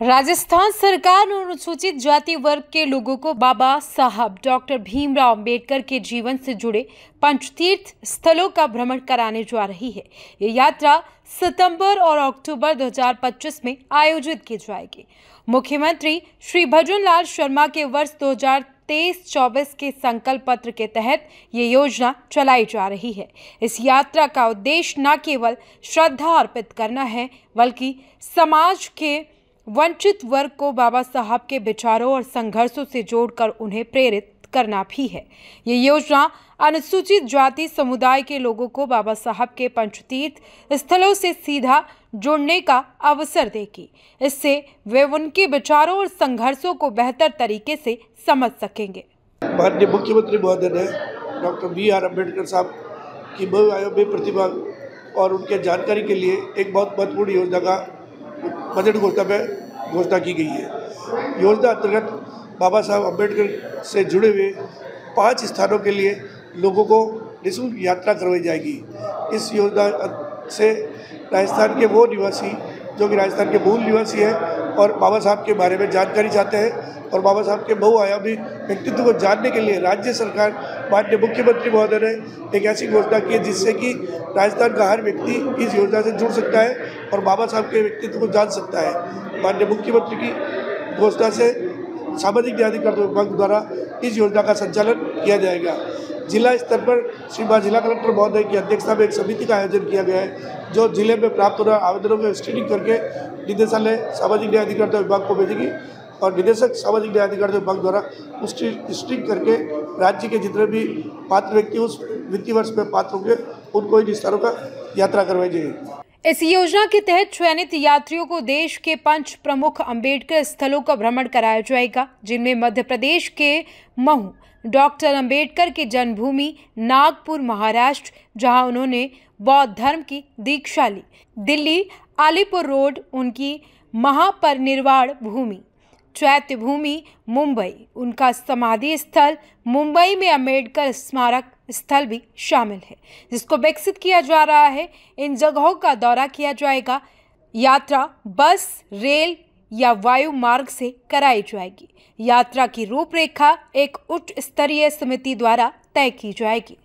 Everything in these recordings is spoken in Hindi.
राजस्थान सरकार ने अनुसूचित जाति वर्ग के लोगों को बाबा साहब डॉक्टर भीमराव अंबेडकर के जीवन से जुड़े पंचतीर्थ स्थलों का भ्रमण कराने जा रही है। ये यात्रा सितंबर और अक्टूबर 2025 में आयोजित की जाएगी। मुख्यमंत्री श्री भजन लाल शर्मा के वर्ष 2023-24 के संकल्प पत्र के तहत ये योजना चलाई जा रही है। इस यात्रा का उद्देश्य न केवल श्रद्धा अर्पित करना है, बल्कि समाज के वंचित वर्ग को बाबा साहब के विचारों और संघर्षों से जोड़कर उन्हें प्रेरित करना भी है। ये योजना अनुसूचित जाति समुदाय के लोगों को बाबा साहब के पंचतीर्थ स्थलों से सीधा जुड़ने का अवसर देगी। इससे वे उनके विचारों और संघर्षों को बेहतर तरीके से समझ सकेंगे। माननीय मुख्यमंत्री महोदय ने डॉक्टर B.R. अम्बेडकर साहब की बहुआयामी प्रतिभा और उनके जानकारी के लिए एक बहुत महत्वपूर्ण योजना का बजट घोषणा में घोषणा की गई है। योजना अंतर्गत बाबा साहब अम्बेडकर से जुड़े हुए 5 स्थानों के लिए लोगों को निःशुल्क यात्रा करवाई जाएगी। इस योजना से राजस्थान के वो निवासी जो कि राजस्थान के मूल निवासी हैं और बाबा साहब के बारे में जानकारी चाहते हैं और बाबा साहब के बहुआयामी व्यक्तित्व को जानने के लिए राज्य सरकार माननीय मुख्यमंत्री महोदय ने एक ऐसी घोषणा की है जिससे कि राजस्थान का हर व्यक्ति इस योजना से जुड़ सकता है और बाबा साहब के व्यक्तित्व को जान सकता है। माननीय मुख्यमंत्री की घोषणा से सामाजिक न्याय अधिकारिता विभाग द्वारा इस योजना का संचालन किया जाएगा। जिला स्तर पर श्रीमान जिला कलेक्टर महोदय की अध्यक्षता में एक समिति का आयोजन किया गया है जो जिले में प्राप्त हो रहे आवेदनों को स्क्रीनिंग करके निदेशालय सामाजिक न्याय अधिकारिता विभाग को भेजेगी और निदेशक सामाजिक न्याय अधिकारिता विभाग द्वारा उसकी स्क्रीनिंग करके राज्य के जितने भी पात्र व्यक्ति उस वित्तीय वर्ष में पात्र होंगे उनको इन स्थानों का यात्रा करवाई जाएगी। इस योजना के तहत चयनित यात्रियों को देश के 5 प्रमुख अंबेडकर स्थलों का भ्रमण कराया जाएगा, जिनमें मध्य प्रदेश के महू डॉक्टर अंबेडकर की जन्मभूमि नागपुर महाराष्ट्र, जहां उन्होंने बौद्ध धर्म की दीक्षा ली, दिल्ली अलीपुर रोड उनकी महापरिनिर्वाण भूमि, चैत्य भूमि मुंबई उनका समाधि स्थल, मुंबई में अंबेडकर स्मारक स्थल भी शामिल है जिसको विकसित किया जा रहा है। इन जगहों का दौरा किया जाएगा। यात्रा बस, रेल या वायु मार्ग से कराई जाएगी। यात्रा की रूपरेखा एक उच्च स्तरीय समिति द्वारा तय की जाएगी।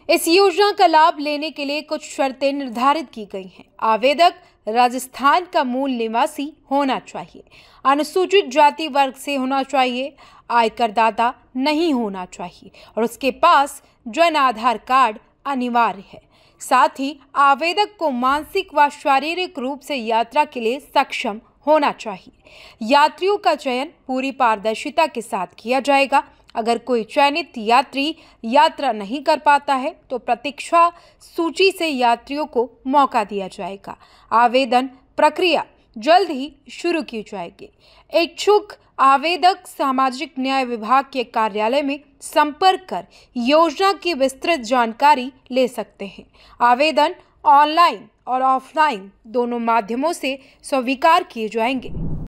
इस योजना का लाभ लेने के लिए कुछ शर्तें निर्धारित की गई हैं। आवेदक राजस्थान का मूल निवासी होना चाहिए, अनुसूचित जाति वर्ग से होना चाहिए, आयकरदाता नहीं होना चाहिए और उसके पास जन आधार कार्ड अनिवार्य है। साथ ही आवेदक को मानसिक व शारीरिक रूप से यात्रा के लिए सक्षम होना चाहिए। यात्रियों का चयन पूरी पारदर्शिता के साथ किया जाएगा। अगर कोई चयनित यात्री यात्रा नहीं कर पाता है तो प्रतीक्षा सूची से यात्रियों को मौका दिया जाएगा। आवेदन प्रक्रिया जल्द ही शुरू की जाएगी। इच्छुक आवेदक सामाजिक न्याय विभाग के कार्यालय में संपर्क कर योजना की विस्तृत जानकारी ले सकते हैं। आवेदन ऑनलाइन और ऑफलाइन दोनों माध्यमों से स्वीकार किए जाएंगे।